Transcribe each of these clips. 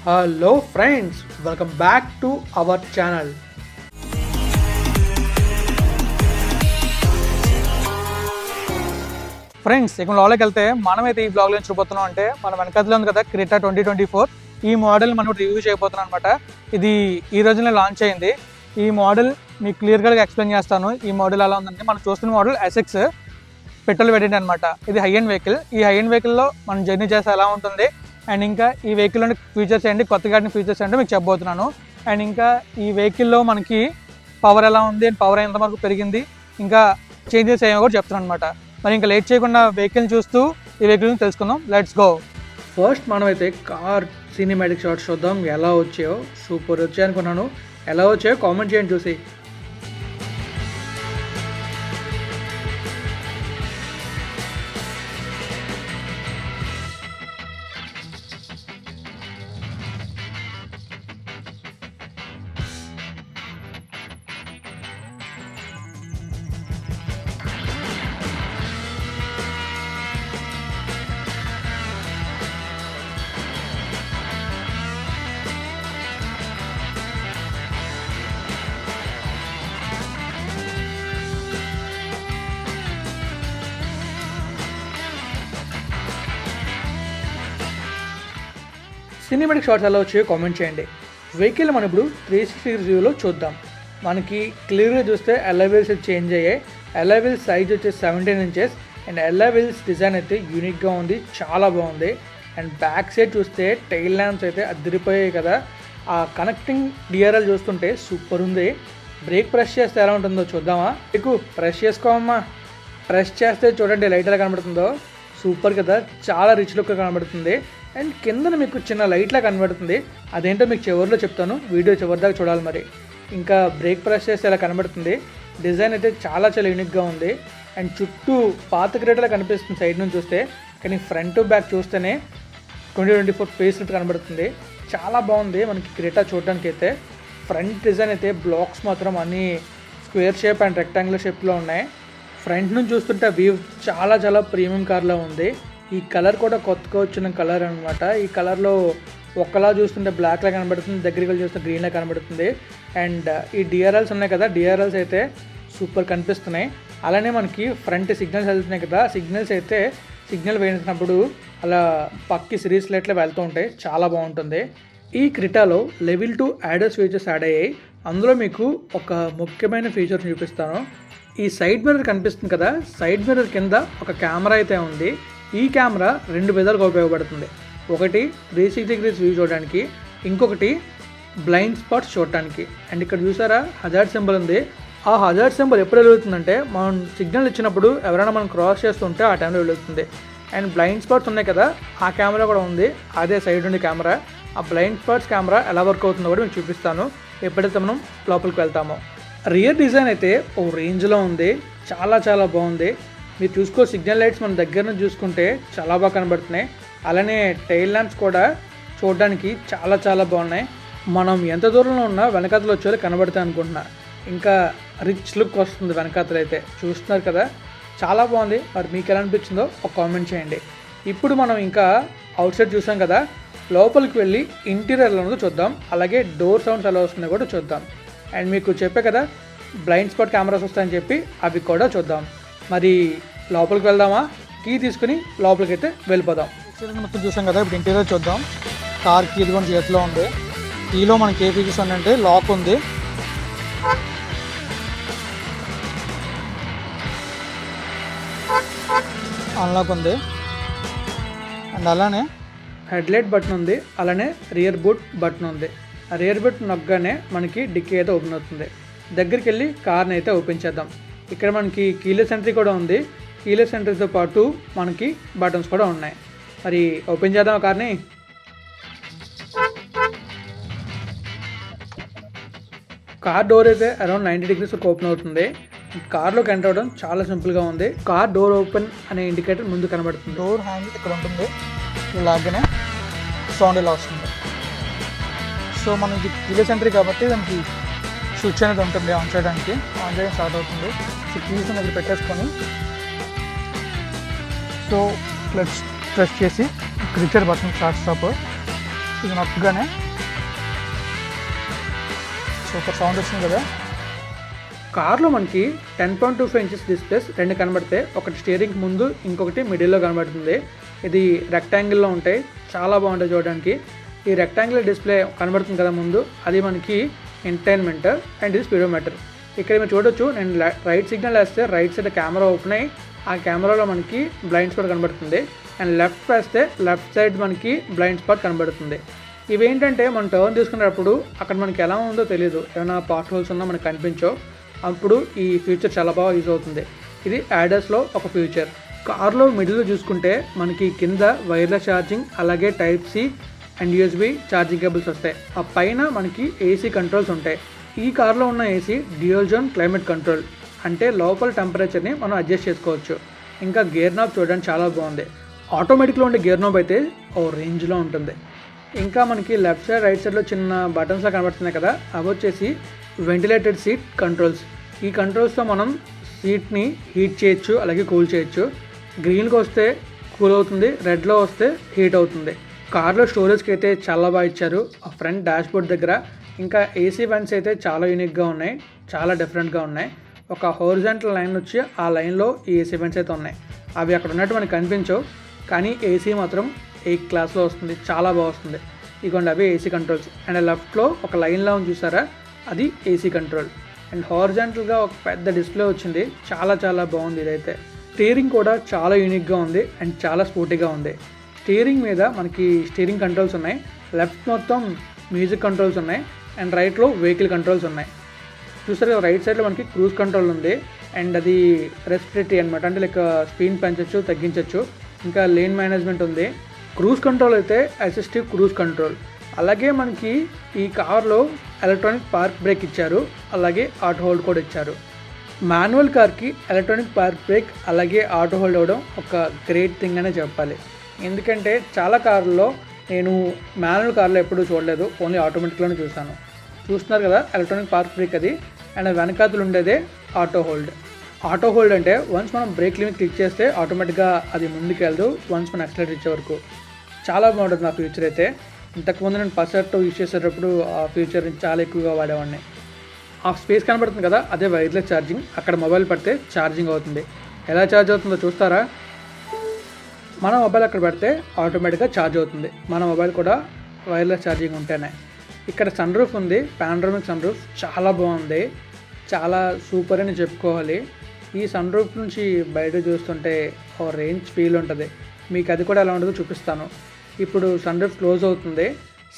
Hello friends, welcome back to our channel. Friends ఇక లోపలికి వెళ్తే మనమైతే ఈ బ్లాగ్లో చూపోతున్నాం అంటే మన వెనకలో ఉంది కదా క్రెటా 2024 ఈ మోడల్ మనం రివ్యూ చేయబోతున్నాం అనమాట. ఇది ఈ రోజునే లాంచ్ అయింది. ఈ మోడల్ మీకు క్లియర్గా ఎక్స్ప్లెయిన్ చేస్తాను. ఈ మోడల్ ఎలా ఉందంటే మనం చూస్తున్న మోడల్ SX పెట్రోల్ వేరియంట్ అనమాట. ఇది హై ఎండ్ వెహికల్. ఈ హై ఎండ్ వెహికల్లో మనం జర్నీ చేస్తే ఎలా ఉంటుంది అండ్ ఇంకా ఈ వెహికల్లోని ఫీచర్స్ ఏంటి, కొత్తగా ఫీచర్స్ ఏంటో మీకు చెప్పబోతున్నాను. అండ్ ఇంకా ఈ వెహికల్లో మనకి పవర్ ఎలా ఉంది అండ్ పవర్ ఎంతవరకు పెరిగింది, ఇంకా చేంజెస్ ఏమో కూడా చెప్తున్నాను అనమాట. మరి ఇంకా లేట్ చేయకుండా వెహికల్ చూస్తూ ఈ వెహికల్ తెలుసుకుందాం. Let's go. ఫస్ట్ మనమైతే కార్ సినిమాటిక్ షాట్స్ చూద్దాం. ఎలా వచ్చాయో సూపర్ వచ్చాయి అనుకున్నాను. ఎలా వచ్చాయో కామెంట్ చేయండి చూసి. సినిమాటిక్ షాట్స్ ఎలా వచ్చాయో కామెంట్ చేయండి. వెహికల్ మనం ఇప్పుడు 360 రివ్యూలో చూద్దాం. మనకి క్లియర్గా చూస్తే అలాయ్ వీల్స్ చేంజ్ అయ్యాయి. అలాయ్ వీల్స్ సైజ్ వచ్చేసి 17 inches and alloy wheels design అయితే యూనిక్గా ఉంది, చాలా బాగుంది. అండ్ బ్యాక్ సైడ్ చూస్తే టైల్ ల్యాంప్స్ అయితే అదిరిపోయాయి కదా. ఆ కనెక్టింగ్ డిఆర్ఎల్ చూస్తుంటే సూపర్ ఉంది. బ్రేక్ ప్రెస్ చేస్తే ఎలా ఉంటుందో చూద్దామా. ఎక్కువ ప్రెస్ చేసుకోమమ్మా. ప్రెస్ చేస్తే చూడండి లైట్ ఎలా కనబడుతుందో, సూపర్ కదా, చాలా రిచ్ లుక్ కనబడుతుంది. అండ్ కిందన మీకు చిన్న లైట్లా కనబడుతుంది. అదేంటో మీకు చివరిలో చెప్తాను, వీడియో చివరి దాకా చూడాలి. మరి ఇంకా బ్రేక్ ప్రెస్ చేస్తే ఇలా కనబడుతుంది. డిజైన్ అయితే చాలా యూనిక్గా ఉంది. అండ్ చుట్టూ పాత క్రెటాలా కనిపిస్తుంది సైడ్ నుంచి చూస్తే, కానీ ఫ్రంట్ టు బ్యాక్ చూస్తేనే 2024 ఫేస్ కనబడుతుంది. చాలా బాగుంది మనకి క్రెటా చూడడానికి అయితే. ఫ్రంట్ డిజైన్ అయితే బ్లాక్స్ మాత్రం అన్నీ స్క్వేర్ షేప్ అండ్ రెక్టాంగులర్ షేప్లో ఉన్నాయి. ఫ్రంట్ నుంచి చూస్తుంటే వ్యూ చాలా ప్రీమియం కార్లో ఉంది. ఈ కలర్ కూడా కొత్తగా వచ్చిన కలర్ అనమాట. ఈ కలర్లో ఒక్కలా చూస్తుంటే బ్లాక్లా కనబడుతుంది, దగ్గరికి వెళ్ళి చూస్తే గ్రీన్లా కనబడుతుంది. అండ్ ఈ డిఆర్ఎల్స్ ఉన్నాయి కదా, డిఆర్ఎల్స్ అయితే సూపర్ కనిపిస్తున్నాయి. అలానే మనకి ఫ్రంట్ సిగ్నల్స్ వెళ్తున్నాయి కదా, సిగ్నల్స్ అయితే సిగ్నల్ వేసినప్పుడు అలా పక్కి సిరీస్ లైట్లో వెళ్తూ ఉంటాయి, చాలా బాగుంటుంది. ఈ క్రెటాలో లెవెల్ 2 యాడస్ ఫీచర్స్ యాడ్ అయ్యాయి. అందులో మీకు ఒక ముఖ్యమైన ఫీచర్ చూపిస్తాను. ఈ సైడ్ మిర్రర్ కనిపిస్తుంది కదా, సైడ్ మిర్రర్ కింద ఒక కెమెరా అయితే ఉంది. ఈ కెమెరా 2 విధాలుగా ఉపయోగపడుతుంది. ఒకటి 360 డిగ్రీస్ వ్యూ చూడడానికి, ఇంకొకటి బ్లైండ్ స్పాట్స్ చూడటానికి. అండ్ ఇక్కడ చూసారా హజార్డ్ సింబల్ ఉంది. ఆ హజార్డ్ సింబల్ ఎప్పుడు వెలుగుతుందంటే మనం సిగ్నల్ ఇచ్చినప్పుడు ఎవరైనా మనం క్రాస్ చేస్తుంటే ఆ టైంలో వెలుగుతుంది. అండ్ బ్లైండ్ స్పాట్స్ ఉన్నాయి కదా, ఆ కెమెరా కూడా ఉంది, అదే సైడ్ ఉండే కెమెరా. ఆ బ్లైండ్ స్పాట్స్ కెమెరా ఎలా వర్క్ అవుతుందో కూడా మీకు చూపిస్తాను ఎప్పుడైతే మనం లోపలికి వెళ్తామో. రియర్ డిజైన్ అయితే ఓ రేంజ్లో ఉంది, చాలా బాగుంది. మీరు చూసుకో, సిగ్నల్ లైట్స్ మన దగ్గర నుంచి చూసుకుంటే చాలా బాగా కనబడుతున్నాయి. అలానే టైల్ ల్యాంప్స్ కూడా చూడడానికి చాలా బాగున్నాయి. మనం ఎంత దూరంలో ఉన్నా వెనకాతలు వచ్చేది కనబడతాయి అనుకుంటున్నా. ఇంకా రిచ్ లుక్ వస్తుంది వెనకాతలు అయితే, చూస్తున్నారు కదా, చాలా బాగుంది. మరి మీకు ఎలా అనిపించిందో ఒక కామెంట్ చేయండి. ఇప్పుడు మనం ఇంకా అవుట్ సైడ్ చూసాం కదా, లోపలికి వెళ్ళి ఇంటీరియర్లో చూద్దాం. అలాగే డోర్ సౌండ్స్ ఎలా వస్తుందో కూడా చూద్దాం. అండ్ మీకు చెప్పే కదా బ్లైండ్ స్పాట్ కెమెరాస్ వస్తాయని చెప్పి, అవి కూడా చూద్దాం. మరి లోపలికి వెళ్దామా? కీ తీసుకుని లోపలికి అయితే వెళ్ళిపోదాం. మొత్తం చూసాం కదా, ఇప్పుడు ఇంటీరియర్ చూద్దాం. కార్ కీ ఇది కూడా చేతిలో ఉంది. కీలో మనకి ఏ ఫీచర్స్ ఉన్నాయంటే లాక్ ఉంది, అన్లాక్ ఉంది, అండ్ అలానే హెడ్లైట్ బటన్ ఉంది, అలానే రియర్ బూట్ బటన్ ఉంది. ఆ రియర్ బూట్ నొక్కగానే మనకి డిక్కీ అయితే ఓపెన్ అవుతుంది. దగ్గరికి వెళ్ళి కార్ని అయితే ఓపెన్ చేద్దాం. ఇక్కడ మనకి కీలెస్ ఎంట్రీ కూడా ఉంది. కీలెస్ ఎంట్రీతో పాటు మనకి బటన్స్ కూడా ఉన్నాయి. మరి ఓపెన్ చేద్దాం కార్ని. కార్ డోర్ అయితే అరౌండ్ 90 డిగ్రీస్ ఓపెన్ అవుతుంది. కార్లోకి ఎంటర్ అవ్వడం చాలా సింపుల్గా ఉంది. కార్ డోర్ ఓపెన్ అనే ఇండికేటర్ ముందు కనబడుతుంది. డోర్ హ్యాండిల్ ఇక్కడ ఉంటుంది, ఇలాగనే సౌండ్ ఇలా వస్తుంది. సో మనకి కీలెస్ ఎంట్రీ కాబట్టి దానికి స్విచ్ అనేది ఉంటుంది ఆన్ చేయడానికి. ఆన్ చేయడం స్టార్ట్ అవుతుంది. సో కీస్ అనేది పెట్టేసుకొని సో క్లచ్ ప్రెస్ చేసి రిచర్ బటన్ స్టార్ట్ స్టాప్ ఇది నొక్కగానే సూపర్ సౌండ్ వచ్చింది కదా. కార్లో మనకి 10.25 ఇంచెస్ డిస్ప్లేస్ రెండు కనబడతాయి. ఒకటి స్టీరింగ్ ముందు, ఇంకొకటి మిడిల్లో కనబడుతుంది. ఇది రెక్టాంగిల్లో ఉంటాయి, చాలా బాగుంటాయి చూడడానికి. ఈ రెక్టాంగిల్ డిస్ప్లే కనబడుతుంది కదా ముందు, అది మనకి ఎంటర్టైన్మెంట్ అండ్ ఇది స్పీడోమీటర్. ఇక్కడ మీరు చూడొచ్చు, నేను రైట్ సిగ్నల్ వేస్తే రైట్ సైడ్ కెమెరా ఓపెన్ అయ్యి ఆ కెమెరాలో మనకి బ్లైండ్ స్పాట్ కనబడుతుంది. అండ్ లెఫ్ట్ వేస్తే లెఫ్ట్ సైడ్ మనకి బ్లైండ్ స్పాట్ కనబడుతుంది. ఇవేంటంటే మనం టర్న్ తీసుకునేటప్పుడు అక్కడ మనకి ఎలా ఉందో తెలియదు, ఏమైనా పార్ట్ హోల్స్ ఉన్నా మనకు కనిపించో, అప్పుడు ఈ ఫీచర్ చాలా బాగా యూజ్ అవుతుంది. ఇది యాడస్లో ఒక ఫీచర్. కార్లో మిడిల్లో చూసుకుంటే మనకి కింద వైర్లెస్ ఛార్జింగ్, అలాగే type C and USB charging cables వస్తాయి. ఆ పైన మనకి ఏసీ కంట్రోల్స్ ఉంటాయి. ఈ కార్లో ఉన్న AC dual zone climate control, అంటే లోపల టెంపరేచర్ని మనం అడ్జస్ట్ చేసుకోవచ్చు. ఇంకా గేర్ నాబ్ చూడడానికి చాలా బాగుంది. ఆటోమేటిక్లో ఉండే గేర్ నాబ్ అయితే ఓ రేంజ్లో ఉంటుంది. ఇంకా మనకి లెఫ్ట్ సైడ్ రైట్ సైడ్లో చిన్న బటన్స్లా కనబడుతున్నాయి కదా, అవి వచ్చేసి వెంటిలేటెడ్ సీట్ కంట్రోల్స్. ఈ కంట్రోల్స్తో మనం సీట్ని హీట్ చేయొచ్చు, అలాగే కూల్ చేయొచ్చు. గ్రీన్కి వస్తే కూల్ అవుతుంది, రెడ్లో వస్తే హీట్ అవుతుంది. కార్లో స్టోరేజ్కి అయితే చాలా బాగా ఇచ్చారు ఆ ఫ్రంట్ డాష్బోర్డ్ దగ్గర. ఇంకా ఏసీ వెంట్స్ అయితే చాలా యూనిక్గా ఉన్నాయి, చాలా డిఫరెంట్గా ఉన్నాయి. ఒక హోరిజాంటల్ లైన్ వచ్చి ఆ లైన్లో ఈ ఏసీ వెంట్స్ అయితే ఉన్నాయి. అవి అక్కడ ఉన్నట్టు మనకు కనిపించవు, కానీ ఏసీ మాత్రం ఏ క్లాస్లో వస్తుంది, చాలా బాగా వస్తుంది. ఇదిగోండి అవి ఏసీ కంట్రోల్స్. అండ్ లెఫ్ట్లో ఒక లైన్లో ఉంది చూసారా, అది ఏసీ కంట్రోల్. అండ్ హారిజాంటల్గా ఒక పెద్ద డిస్ప్లే వచ్చింది, చాలా చాలా బాగుంది ఇదైతే. స్టీరింగ్ కూడా చాలా యూనిక్గా ఉంది అండ్ చాలా స్పోర్టీగా ఉంది. స్టీరింగ్ మీద మనకి స్టీరింగ్ కంట్రోల్స్ ఉన్నాయి, లెఫ్ట్ మొత్తం మ్యూజిక్ కంట్రోల్స్ ఉన్నాయి, అండ్ రైట్లో వెహికల్ కంట్రోల్స్ ఉన్నాయి. చూసారు రైట్ సైడ్లో మనకి క్రూజ్ కంట్రోల్ ఉంది, అండ్ అది రెస్పిరేటరీ అనమాట, అంటే లైక్ స్పీడ్ పెంచవచ్చు, తగ్గించవచ్చు. ఇంకా లేన్ మేనేజ్మెంట్ ఉంది. క్రూజ్ కంట్రోల్ అయితే అసిస్టివ్ క్రూజ్ కంట్రోల్. అలాగే మనకి ఈ కార్లో ఎలక్ట్రానిక్ పార్క్ బ్రేక్ ఇచ్చారు, అలాగే ఆటో హోల్డ్ కూడా ఇచ్చారు. మాన్యువల్ కార్కి ఎలక్ట్రానిక్ పార్క్ బ్రేక్ అలాగే ఆటో హోల్డ్ అవ్వడం ఒక గ్రేట్ థింగ్ అనే చెప్పాలి. ఎందుకంటే చాలా కార్లలో నేను మాన్యువల్ కార్లో ఎప్పుడూ చూడలేదు, ఓన్లీ ఆటోమేటిక్లోనే చూస్తాను. చూస్తున్నారు కదా ఎలక్ట్రానిక్ పార్క్ బ్రేక్ అది, అండ్ వెనకాతలు ఉండేదే ఆటో హోల్డ్. ఆటో హోల్డ్ అంటే వన్స్ మనం బ్రేక్ లిమిట్ క్లిక్ చేస్తే ఆటోమేటిక్గా అది ముందుకు వెళ్దు వన్స్ మనం యాక్సిలరేట్ ఇచ్చే వరకు. చాలా బాగుంటుంది ఆ ఫీచర్ అయితే. ఇంతకుముందు నేను పసర్తో యూజ్ చేసేటప్పుడు ఆ ఫీచర్ని చాలా ఎక్కువగా వాడేవాడిని. ఆ స్పేస్ కనబడుతుంది కదా, అదే వైర్లెస్ ఛార్జింగ్. అక్కడ మొబైల్ పడితే ఛార్జింగ్ అవుతుంది. ఎలా ఛార్జ్ అవుతుందో చూస్తారా? మన మొబైల్ అక్కడ పెడితే ఆటోమేటిక్గా ఛార్జ్ అవుతుంది. మన మొబైల్ కూడా వైర్లెస్ ఛార్జింగ్ ఉంటేనే. ఇక్కడ సన్ రూఫ్ ఉంది, పానోరమిక్ సన్ రూఫ్, చాలా బాగుంది, చాలా సూపర్ అని చెప్పుకోవాలి. ఈ సన్ రూఫ్ నుంచి బయట చూస్తుంటే ఓ రేంజ్ ఫీల్ ఉంటుంది. మీకు అది కూడా ఎలా ఉంటుందో చూపిస్తాను. ఇప్పుడు సన్ రూఫ్ క్లోజ్ అవుతుంది,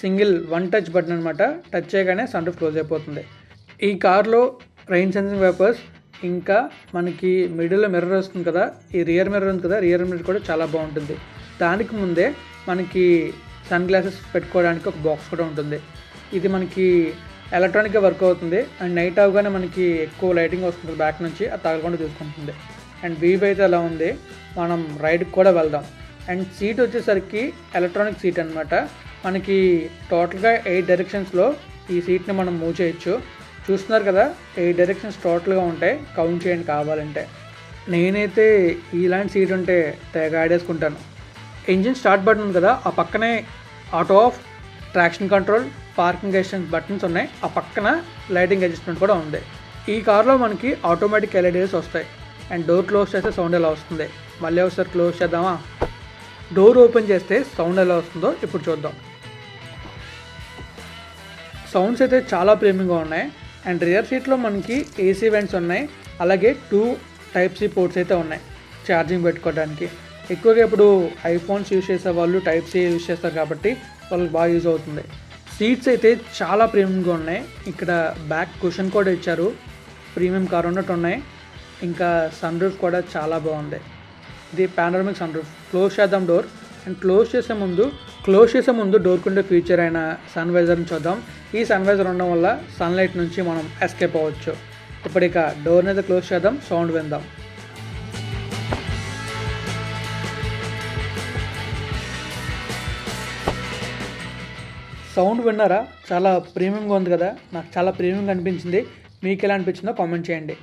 సింగిల్ వన్ టచ్ బటన్ అనమాట. టచ్ చేయగానే సన్ రూఫ్ క్లోజ్ అయిపోతుంది. ఈ కార్లో రెయిన్ సెన్సింగ్ వైపర్స్, ఇంకా మనకి మిడిల్లో మిర్రర్ వస్తుంది కదా, ఈ రియర్ మిర్రర్ ఉంది కదా, రియర్ మిర్రర్ కూడా చాలా బాగుంటుంది. దానికి ముందే మనకి సన్ గ్లాసెస్ పెట్టుకోవడానికి ఒక బాక్స్ కూడా ఉంటుంది. ఇది మనకి ఎలక్ట్రానిక్గా వర్క్ అవుతుంది. అండ్ నైట్ అవగానే మనకి ఎక్కువ లైటింగ్ వస్తుంది బ్యాక్ నుంచి, అది తగలకుండా చూసుకుంటుంది. అండ్ వీవ్ అయితే అలా ఉంది. మనం రైడ్కి కూడా వెళ్దాం. అండ్ సీట్ వచ్చేసరికి ఎలక్ట్రానిక్ సీట్ అనమాట. మనకి టోటల్గా 8 డైరెక్షన్స్లో ఈ సీట్ని మనం మూవ్ చేయొచ్చు. చూస్తున్నారు కదా, 8 డైరెక్షన్స్ టోటల్గా ఉంటాయి, కౌంట్ చేయండి కావాలంటే. నేనైతే ఇలాంటి సీట్ ఉంటే తెగ ఆడేసుకుంటాను. ఇంజిన్ స్టార్ట్ బటన్ ఉంది కదా, ఆ పక్కనే auto of, traction control, parking assistant buttons ఉన్నాయి. ఆ పక్కన లైటింగ్ అడ్జస్ట్మెంట్ కూడా ఉంది. ఈ కార్లో మనకి ఆటోమేటిక్ ఎల్ఈడీస్ వస్తాయి. అండ్ డోర్ క్లోజ్ చేస్తే సౌండ్ ఎలా వస్తుంది, మళ్ళీ ఒకసారి క్లోజ్ చేద్దామా? డోర్ ఓపెన్ చేస్తే సౌండ్ ఎలా వస్తుందో ఇప్పుడు చూద్దాం. సౌండ్స్ అయితే చాలా ప్రీమియంగా ఉన్నాయి. అండ్ రియర్ సీట్లో మనకి ఏసీ వెంట్స్ ఉన్నాయి, అలాగే 2 టైప్ సి పోర్ట్స్ అయితే ఉన్నాయి ఛార్జింగ్ పెట్టుకోవడానికి. ఎక్కువగా ఇప్పుడు ఐఫోన్స్ యూజ్ చేసే వాళ్ళు టైప్ సి యూజ్ చేస్తారు కాబట్టి వాళ్ళకి బాగా యూజ్ అవుతుంది. సీట్స్ అయితే చాలా ప్రీమియంగా ఉన్నాయి. ఇక్కడ బ్యాక్ కుషన్ కూడా ఇచ్చారు, ప్రీమియం కార్ ఉన్నట్టు ఉన్నాయి. ఇంకా సన్ రూఫ్ కూడా చాలా బాగుంది. ఇది పానోరమిక్ సన్ రూఫ్. క్లోజ్ చేద్దాం డోర్. అండ్ క్లోజ్ చేసే ముందు డోర్కి ఉండే ఫీచర్ అయిన సన్ వైజర్ని చూద్దాం. ఈ సన్ వైజర్ ఉండడం వల్ల సన్లైట్ నుంచి మనం ఎస్కేప్ అవ్వచ్చు. ఇప్పుడు ఇక డోర్ని అయితే క్లోజ్ చేద్దాం, సౌండ్ విందాం. సౌండ్ విన్నారా? చాలా ప్రీమియంగా ఉంది కదా, నాకు చాలా ప్రీమియంగా అనిపించింది. మీకు ఎలా అనిపించిందో కామెంట్ చేయండి.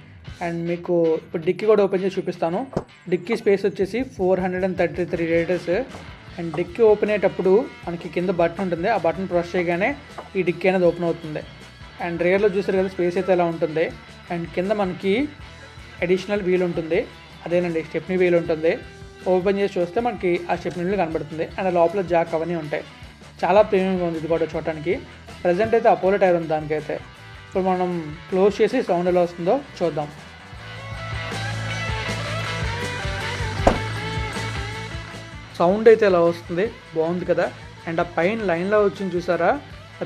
అండ్ మీకు ఇప్పుడు డిక్కీ కూడా ఓపెన్ చేసి చూపిస్తాను. డిక్కీ స్పేస్ వచ్చేసి 433 లీటర్స్. అండ్ డిక్కీ ఓపెన్ అయ్యేటప్పుడు మనకి కింద బటన్ ఉంటుంది, ఆ బటన్ ప్రెస్ చేయగానే ఈ డిక్కీ అనేది ఓపెన్ అవుతుంది. అండ్ రియర్లో చూసారు కదా స్పేస్ అయితే ఎలా ఉంటుంది. అండ్ కింద మనకి అడిషనల్ వీల్ ఉంటుంది, అదేనండి స్టెప్నీ వీల్ ఉంటుంది. ఓపెన్ చేసి చూస్తే మనకి ఆ స్టెప్నీ వీల్ కనబడుతుంది. అండ్ లోపల జాక్ అవన్నీ ఉంటాయి. చాలా ప్రీమియంగా ఉంది ఇది కూడా చూడటానికి. ప్రజెంట్ అయితే అపోలో టైర్ ఉంది దానికైతే. ఇప్పుడు మనం క్లోజ్ చేసి సౌండ్ ఎలా వస్తుందో చూద్దాం. సౌండ్ అయితే ఎలా వస్తుంది, బాగుంది కదా. అండ్ ఆ పైన లైన్లో వచ్చింది చూసారా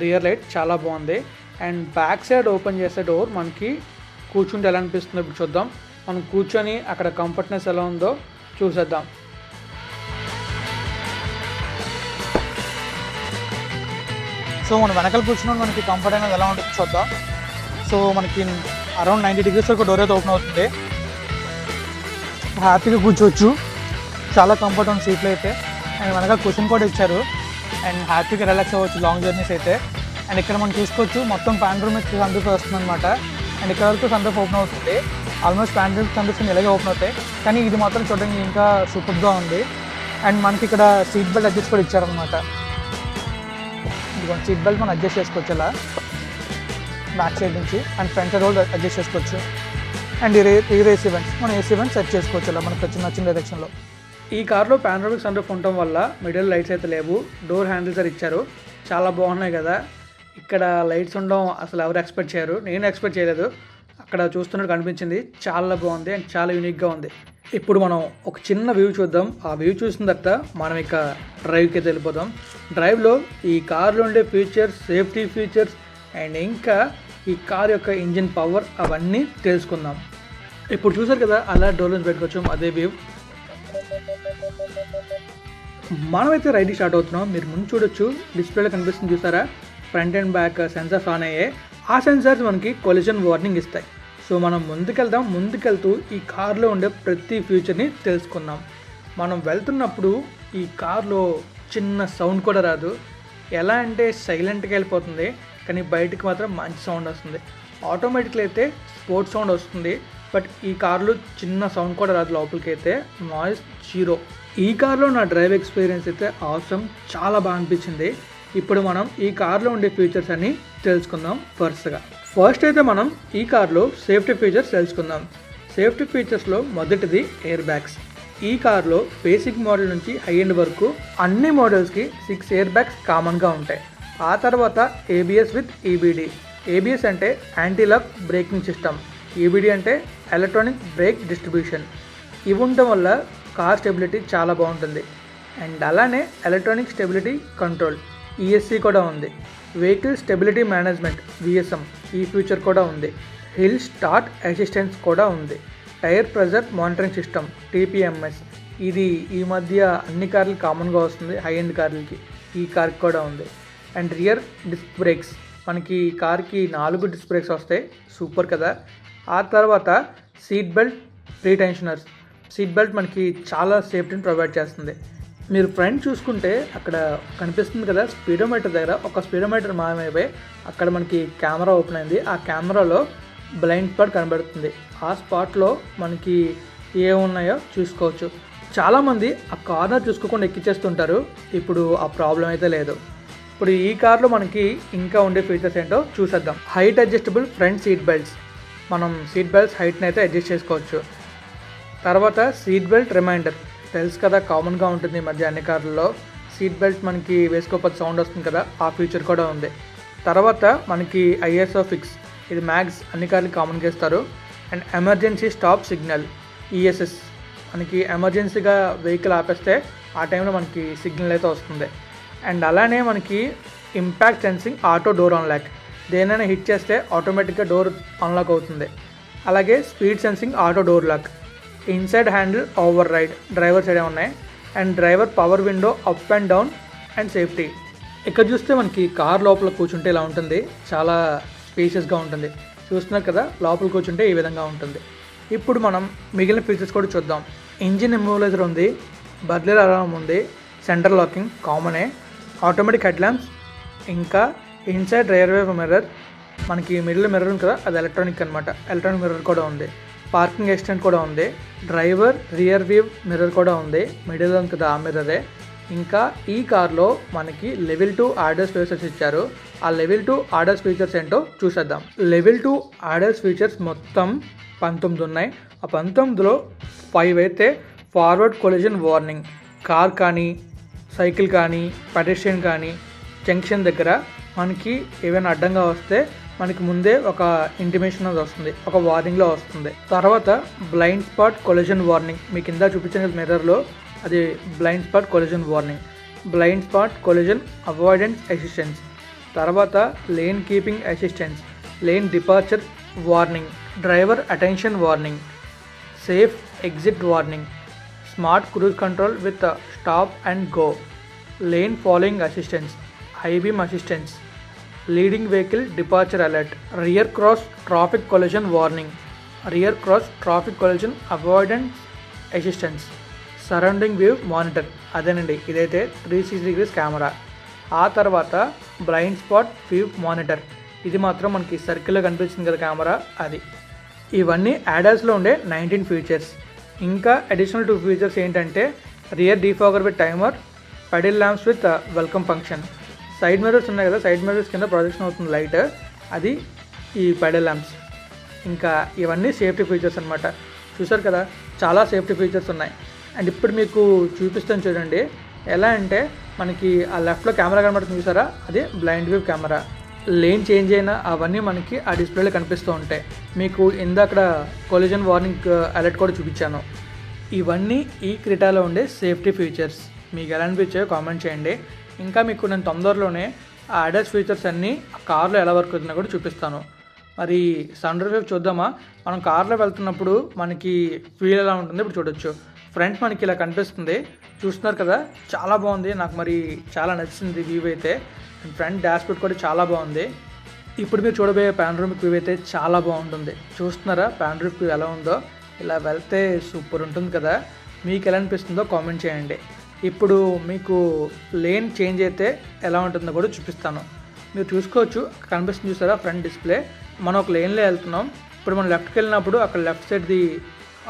రియర్ లైట్, చాలా బాగుంది. అండ్ బ్యాక్ సైడ్ ఓపెన్ చేసే డోర్ మనకి కూర్చుంటే ఎలా అనిపిస్తుందో ఇప్పుడు చూద్దాం. మనం కూర్చొని అక్కడ కంఫర్ట్నెస్ ఎలా ఉందో చూసేద్దాం. సో మనం వెనకాల కూర్చున్నాం, మనకి కంఫర్ట్ అనేది ఎలా ఉంటుందో చూద్దాం. సో మనకి అరౌండ్ 90 degrees వరకు డోర్ అయితే ఓపెన్ అవుతుంది. హ్యాపీగా కూర్చోవచ్చు, చాలా కంఫర్ట్ ఉంది సీట్లో అయితే. అండ్ వెనకాల క్వశ్చన్ కూడా ఇచ్చారు. అండ్ హ్యాపీగా రిలాక్స్ అవ్వచ్చు లాంగ్ జర్నీస్ అయితే. అండ్ ఇక్కడ మనం చూసుకోవచ్చు మొత్తం పాండ్రూమిక్ సన్రూఫ్ వస్తుంది అనమాట. అండ్ ఇక్కడ వరకు సన్రూఫ్ ఓపెన్ అవుతుంది. ఆల్మోస్ట్ పాండ్రూమిక్ సన్రూఫ్ ఇలాగే ఓపెన్ అవుతాయి, కానీ ఇది మాత్రం చూడడానికి ఇంకా సూపర్గా ఉంది. అండ్ మనకి ఇక్కడ సీట్ బెల్ట్ అడ్జస్ట్ కూడా ఇచ్చారనమాట. సీట్ బెల్ట్ మనం అడ్జస్ట్ చేసుకోవచ్చు ఇలా బ్యాక్ సైడ్ నుంచి. అండ్ ఫ్రంట్ సైడ్ కూడా అడ్జస్ట్ చేసుకోవచ్చు. అండ్ ఈ రేస్ ఈవెంట్స్ మనం ఏసీ ఈవెంట్స్ సెట్ చేసుకోవచ్చు ఇలా మనకు నచ్చిన డైరెక్షన్లో. ఈ కార్లో పానోరమిక్ సన్రూఫ్ ఉండటం వల్ల మిడిల్ లైట్స్ అయితే లేవు, డోర్ హ్యాండిల్స్ అయితే ఇచ్చారు, చాలా బాగున్నాయి కదా. ఇక్కడ లైట్స్ ఉండడం అసలు ఎవరు ఎక్స్పెక్ట్ చేయరు, నేను ఎక్స్పెక్ట్ చేయలేదు. అక్కడ చూస్తున్నట్టు కనిపించింది, చాలా బాగుంది అండ్ చాలా యూనిక్గా ఉంది. ఇప్పుడు మనం ఒక చిన్న వ్యూ చూద్దాం. ఆ వ్యూ చూసిన తర్వాత మనం ఇక డ్రైవ్కి అయితే వెళ్ళిపోదాం. డ్రైవ్లో ఈ కార్లో ఉండే ఫీచర్స్, సేఫ్టీ ఫీచర్స్ అండ్ ఇంకా ఈ కార్ యొక్క ఇంజిన్ పవర్ అవన్నీ తెలుసుకుందాం. ఇప్పుడు చూసారు కదా అలా డోర్ నుంచి పెట్టుకోవచ్చు, అదే వ్యూ. మనమైతే రైడ్కి స్టార్ట్ అవుతున్నాం. మీరు ముందు చూడొచ్చు, డిస్ప్లేలో కనిపిస్తుంది చూసారా, front and back sensors on అయ్యాయి. ఆ సెన్సార్స్ మనకి కొలిజన్ వార్నింగ్ ఇస్తాయి. సో మనం ముందుకెళ్తూ ఈ కార్లో ఉండే ప్రతి ఫీచర్ని తెలుసుకుందాం. మనం వెళ్తున్నప్పుడు ఈ కార్లో చిన్న సౌండ్ కూడా రాదు. ఎలా అంటే సైలెంట్గా వెళ్ళిపోతుంది, కానీ బయటకు మాత్రం మంచి సౌండ్ వస్తుంది. ఆటోమేటిక్లీ అయితే స్పోర్ట్స్ సౌండ్ వస్తుంది, బట్ ఈ కార్లో చిన్న సౌండ్ కూడా రాదు. లోపలికి అయితే నాయిస్ జీరో. ఈ కార్లో నా డ్రైవ్ ఎక్స్పీరియన్స్ అయితే అవసరం, చాలా బాగా అనిపించింది. ఇప్పుడు మనం ఈ కార్లో ఉండే ఫీచర్స్ అన్ని తెలుసుకుందాం వరుసగా. ఫస్ట్ అయితే మనం ఈ కార్లో సేఫ్టీ ఫీచర్స్ తెలుసుకుందాం. సేఫ్టీ ఫీచర్స్లో మొదటిది ఎయిర్ బ్యాగ్స్. ఈ కార్లో బేసిక్ మోడల్ నుంచి హై ఎండ్ వరకు అన్ని మోడల్స్కి 6 ఎయిర్ బ్యాగ్స్ కామన్గా ఉంటాయి. ఆ తర్వాత ఏబిఎస్ విత్ ఈబిడి. ఏబిఎస్ అంటే anti lock braking system, EBD అంటే ఎలక్ట్రానిక్ బ్రేక్ డిస్ట్రిబ్యూషన్. ఇవి ఉండటం వల్ల కార్ స్టెబిలిటీ చాలా బాగుంటుంది. అండ్ అలానే ఎలక్ట్రానిక్ స్టెబిలిటీ కంట్రోల్ ఈఎస్సి కూడా ఉంది. వెహికల్ స్టెబిలిటీ మేనేజ్మెంట్ విఎస్ఎం ఈ ఫీచర్ కూడా ఉంది. హిల్ స్టార్ట్ అసిస్టెన్స్ కూడా ఉంది. Tyre pressure monitoring system TPMS, ఇది ఈ మధ్య అన్ని కార్లు కామన్గా వస్తుంది, హై ఎండ్ కార్లకి. ఈ కార్కి కూడా ఉంది. అండ్ రియర్ డిస్క్ బ్రేక్స్, మనకి ఈ కార్కి 4 డిస్క్ బ్రేక్స్ వస్తాయి, సూపర్ కదా. ఆ తర్వాత సీట్ బెల్ట్ రీటెన్షనర్స్. సీట్ బెల్ట్ మనకి చాలా సేఫ్టీని ప్రొవైడ్ చేస్తుంది. మీరు ఫ్రంట్ చూసుకుంటే అక్కడ కనిపిస్తుంది కదా స్పీడోమీటర్ దగ్గర ఒక స్పీడోమీటర్ మాయమైపోయి అక్కడ మనకి కెమెరా ఓపెన్ అయింది. ఆ కెమెరాలో బ్లైండ్ స్పాట్ కనబడుతుంది. ఆ స్పాట్లో మనకి ఏమున్నాయో చూసుకోవచ్చు. చాలామంది ఆ కార్నర్ చూసుకోకుండా ఎక్కిచ్చేస్తుంటారు, ఇప్పుడు ఆ ప్రాబ్లం అయితే లేదు. ఇప్పుడు ఈ కార్లో మనకి ఇంకా ఉండే ఫీచర్స్ ఏంటో చూసేద్దాం. Height adjustable front seat belts, మనం సీట్ బెల్ట్స్ హైట్ని అయితే అడ్జస్ట్ చేసుకోవచ్చు. తర్వాత సీట్ బెల్ట్ రిమైండర్, తెలుసు కదా కామన్గా ఉంటుంది ఈ మధ్య అన్ని కార్లలో. సీట్ బెల్ట్ మనకి వేసుకోకపోతే సౌండ్ వస్తుంది కదా, ఆ ఫీచర్ కూడా ఉంది. తర్వాత మనకి ఐఎస్ఓ ఫిక్స్, ఇది మ్యాక్స్ అన్ని కార్లు కామన్గా ఇస్తారు. And emergency stop signal ESS, మనకి ఎమర్జెన్సీగా వెహికల్ ఆపేస్తే ఆ టైంలో మనకి సిగ్నల్ అయితే వస్తుంది. అండ్ అలానే మనకి impact sensing auto door unlock, దేనైనా హిట్ చేస్తే ఆటోమేటిక్గా డోర్ అన్లాక్ అవుతుంది. అలాగే speed sensing auto door lock, inside handle override, driver సైడే ఉన్నాయి. And driver power window up and down and safety. ఇక్కడ చూస్తే మనకి కార్ లోపల కూర్చుంటే ఇలా ఉంటుంది, చాలా స్పేషియస్గా ఉంటుంది. చూస్తున్నారు కదా లోపల కూర్చుంటే ఈ విధంగా ఉంటుంది. ఇప్పుడు మనం మిగిలిన ఫీచర్స్ కూడా చూద్దాం. ఇంజిన్ ఇమ్మోబిలైజర్ ఉంది, బర్లర్ అలారం ఉంది, సెంటర్ లాకింగ్ కామనే, ఆటోమేటిక్ హెడ్ ల్యాంప్స్, ఇంకా ఇన్సైడ్ రియర్ వ్యూ మిర్రర్, మనకి మిడిల్ మిర్రర్ ఉంది కదా అది ఎలక్ట్రానిక్ అనమాట, ఎలక్ట్రానిక్ మిర్రర్ కూడా ఉంది. పార్కింగ్ అసిస్టెంట్ కూడా ఉంది. డ్రైవర్ రియర్ వ్యూ మిర్రర్ కూడా ఉంది, మిడిల్ ఉంది కదా ఆ మిర్రరే. ఇంకా ఈ కార్లో మనకి లెవెల్ 2 ఆర్డర్స్ ఫీచర్స్ ఇచ్చారు. ఆ లెవెల్ 2 ఆర్డర్స్ ఫీచర్స్ ఏంటో చూసేద్దాం. లెవెల్ 2 ఆర్డర్స్ ఫీచర్స్ మొత్తం 19 ఉన్నాయి. ఆ 19లో 5 అయితే ఫార్వర్డ్ కొలిజన్ వార్నింగ్, కార్ కానీ సైకిల్ కానీ పెడెస్ట్రియన్ కానీ జంక్షన్ దగ్గర మనకి ఏమైనా అడ్డంగా వస్తే మనకి ముందే ఒక ఇంటిమేషన్ అది వస్తుంది, ఒక వార్నింగ్లో వస్తుంది. తర్వాత బ్లైండ్ స్పాట్ కొలిజన్ వార్నింగ్, మీకు కింద చూపించిన మిర్రర్లో అది blind spot collision warning, blind spot collision avoidance assistance, తర్వాత lane keeping assistance, lane departure warning, driver attention warning, safe exit warning, smart cruise control with stop and go, lane following assistance, high beam assistance, leading vehicle departure alert, rear cross traffic collision warning, rear cross traffic collision avoidance assistance, surrounding view monitor. అదేనండి, ఇదైతే 360 degrees camera. ఆ తర్వాత blind spot view monitor, ఇది మాత్రం మనకి సర్కిల్లో కనిపిస్తుంది కదా కెమెరా, అది. ఇవన్నీ యాడాస్లో ఉండే 19 ఫీచర్స్. ఇంకా అడిషనల్ 2 ఫీచర్స్ ఏంటంటే rear defogger with timer, pedal lamps with welcome function. Side mirrors ఉన్నాయి కదా, సైడ్ మిర్రర్స్ కింద ప్రొజెక్షన్ అవుతుంది లైట్, అది ఈ పెడల్ ల్యాంప్స్. ఇంకా ఇవన్నీ సేఫ్టీ ఫీచర్స్ అనమాట. చూసారు కదా, చాలా సేఫ్టీ ఫీచర్స్ ఉన్నాయి. అండ్ ఇప్పుడు మీకు చూపిస్తాను చూడండి. ఎలా అంటే మనకి ఆ లెఫ్ట్లో కెమెరా కనబడుతుంది చూసారా, అది blind view camera. Lane change అయినా అవన్నీ మనకి ఆ డిస్ప్లేలో కనిపిస్తూ ఉంటాయి. మీకు ఇందాక కొలిజన్ వార్నింగ్ అలర్ట్ కూడా చూపించాను. ఇవన్నీ ఈ క్రెటాలో ఉండే సేఫ్టీ ఫీచర్స్. మీకు ఎలా అనిపించాయో కామెంట్ చేయండి. ఇంకా మీకు నేను తొందరలోనే ఆ అడాస్ ఫీచర్స్ అన్నీ కార్లో ఎలా వర్క్ అవుతుందో కూడా చూపిస్తాను. మరి సన్ రూఫ్ చూద్దామా? మనం కార్లో వెళ్తున్నప్పుడు మనకి ఫీల్ ఎలా ఉంటుంది ఇప్పుడు చూడొచ్చు. ఫ్రంట్ మనకి ఇలా కనిపిస్తుంది, చూస్తున్నారు కదా, చాలా బాగుంది. నాకు మరి చాలా నచ్చింది వ్యూ అయితే. ఫ్రంట్ డాష్బోర్డ్ కూడా చాలా బాగుంది. ఇప్పుడు మీరు చూడబోయే పానోరమిక్ వ్యూ అయితే చాలా బాగుంటుంది. చూస్తున్నారా పానోరమిక్ వ్యూ ఎలా ఉందో? ఇలా వెళ్తే సూపర్ ఉంటుంది కదా. మీకు ఎలా అనిపిస్తుందో కామెంట్ చేయండి. ఇప్పుడు మీకు లేన్ చేంజ్ అయితే ఎలా ఉంటుందో కూడా చూపిస్తాను. మీరు చూసుకోవచ్చు, కనిపిస్తుంది చూసారా ఫ్రంట్ డిస్ప్లే. మనం ఒక లేన్లో వెళ్తున్నాం. ఇప్పుడు మనం లెఫ్ట్కి వెళ్ళినప్పుడు అక్కడ లెఫ్ట్ సైడ్ది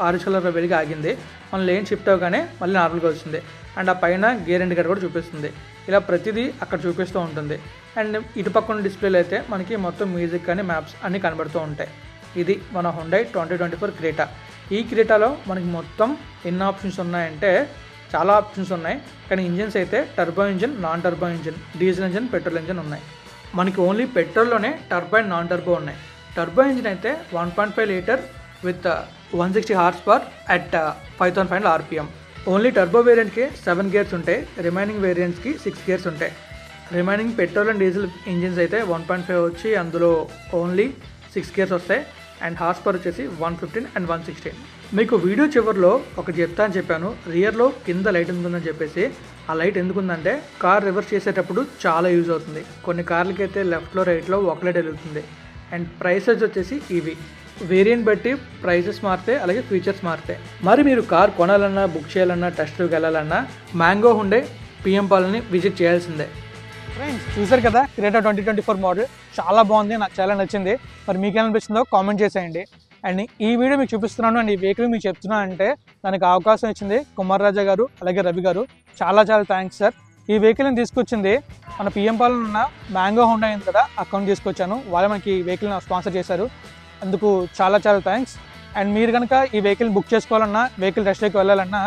ఆరెంజ్ కలర్ వెలిగి ఆగింది. మనం లేన్ షిఫ్ట్ అవ్వగానే మళ్ళీ నార్మల్గా వచ్చింది. అండ్ ఆ పైన గేర్ ఇండికేటర్ కూడా చూపిస్తుంది. ఇలా ప్రతిదీ అక్కడ చూపిస్తూ ఉంటుంది. అండ్ ఇటు పక్కన డిస్ప్లేలో అయితే మనకి మొత్తం మ్యూజిక్ కానీ మ్యాప్స్ అన్నీ కనబడుతూ ఉంటాయి. ఇది మన హుండై 2024 క్రెటా. ఈ క్రెటాలో మనకి మొత్తం ఎన్ని ఆప్షన్స్ ఉన్నాయంటే చాలా ఆప్షన్స్ ఉన్నాయి. కానీ ఇంజిన్స్ అయితే turbo engine, non turbo engine, diesel engine, petrol engine ఉన్నాయి. మనకి ఓన్లీ పెట్రోల్లోనే టర్బో అండ్ నాన్ టర్బో ఉన్నాయి. టర్బో ఇంజిన్ అయితే 1.5 litre with 160 horsepower at 5500 RPM. Only turbo వేరియంట్కి 7 గేర్స్ ఉంటాయి, రిమైనింగ్ వేరియంట్స్కి 6 గేర్స్ ఉంటాయి. Remaining petrol and diesel engines అయితే 1.5 వచ్చి అందులో ఓన్లీ 6 గేర్స్ వస్తాయి. అండ్ హార్స్ పవర్ వచ్చేసి 115 and 116. మీకు వీడియో చివరిలో ఒక చెప్తా అని చెప్పాను, రియర్లో కింద లైట్ ఉంటుందని చెప్పేసి. ఆ లైట్ ఎందుకుందంటే కార్ రివర్స్ చేసేటప్పుడు చాలా యూజ్ అవుతుంది. కొన్ని కార్లకి అయితే లెఫ్ట్లో రైట్లో ఒక లైట్ వెలుగుతుంది. అండ్ ప్రైసెస్ వచ్చేసి ఇవి వేరియంట్ బట్టి ప్రైసెస్ మారుతాయి, అలాగే ఫీచర్స్ మారుతాయి. మరి మీరు కార్ కొనాలన్నా, బుక్ చేయాలన్నా, టెస్ట్ డ్రైవ్కి వెళ్ళాలన్నా మ్యాంగో హుండై పిఎం పాలని విజిట్ చేయాల్సిందే. ఫ్రెండ్స్ చూసారు కదా, క్రెటా 2024 మోడల్ చాలా బాగుంది, నాకు చాలా నచ్చింది. మరి మీకు ఏమనిపిస్తుందో కామెంట్ చేసేయండి. అండ్ ఈ వీడియో మీకు చూపిస్తున్నాను అండ్ ఈ వెహికల్ మీకు చెప్తున్నా అంటే దానికి అవకాశం ఇచ్చింది కుమార్ రాజా గారు, అలాగే రవి గారు. చాలా చాలా థ్యాంక్స్ సార్. ఈ వెహికల్ని తీసుకొచ్చింది మన పిఎం పాలన ఉన్న మ్యాంగో హుండై ఉంది కదా, అకౌంట్ తీసుకొచ్చాను. వాళ్ళే మనకి ఈ వెహికల్ని స్పాన్సర్ చేశారు. అందుకు చాలా చాలా థ్యాంక్స్. అండ్ మీరు కనుక ఈ వెహికల్ బుక్ చేసుకోవాలన్నా, వెహికల్ టెస్ట్ డ్రైవ్కి వెళ్ళాలన్నా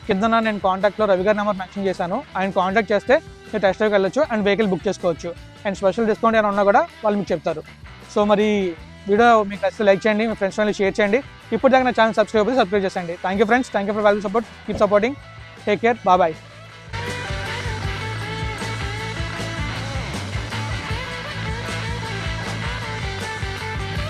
కింద నేను కాంటాక్ట్లో రవి గారి నెంబర్ మెన్షన్ చేశాను. ఆయన కాంటాక్ట్ చేస్తే మీరు టెస్ట్ డ్రైవ్కి వెళ్ళొచ్చు అండ్ వెహికల్ బుక్ చేసుకోవచ్చు. అండ్ స్పెషల్ డిస్కౌంట్ ఏమైనా ఉన్నా కూడా వాళ్ళు మీకు చెప్తారు. సో మరి వీడియో మీకు నచ్చితే లైక్ చేయండి, మీ ఫ్రెండ్స్ వాళ్ళకి షేర్ చేయండి. ఇప్పుడు దాకా నా ఛానల్ సబ్స్క్రైబ్ చేయండి. Thank you friends, thank you for value support. Keep supporting. Take care, bye.